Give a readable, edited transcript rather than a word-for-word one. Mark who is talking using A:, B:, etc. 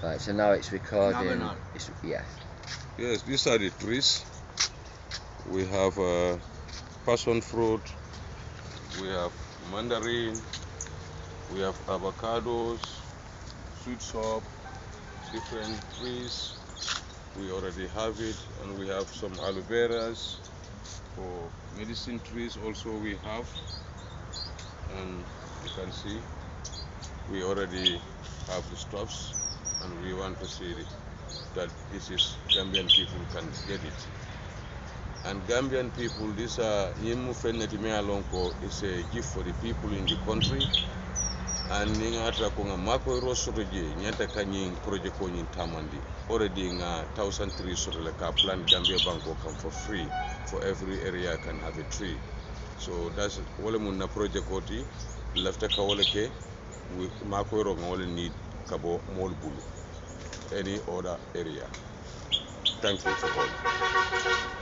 A: Right, so now it's recording.
B: Yes, these are the trees. We have passion fruit, we have mandarin, we have avocados, sweet sop, different trees. We already have it, and we have some aloe veras. For medicine trees also we have, and you can see we already have the stuffs, and we want to see that this is Gambian people can get it. And Gambian people, this Yimu Fenetime Alonko is a gift for the people in the country. And Ningata Konga Mako Rosoje, Nyata Kanying project in Tamandi. Already 1,000 trees so like a plant Gambia Banko come for free. For every area can have a tree. So that's Wole Munna project oti left a Kawoleke with Mako Ronga only need Kabo Molbulu. Any other area. Thank you for all.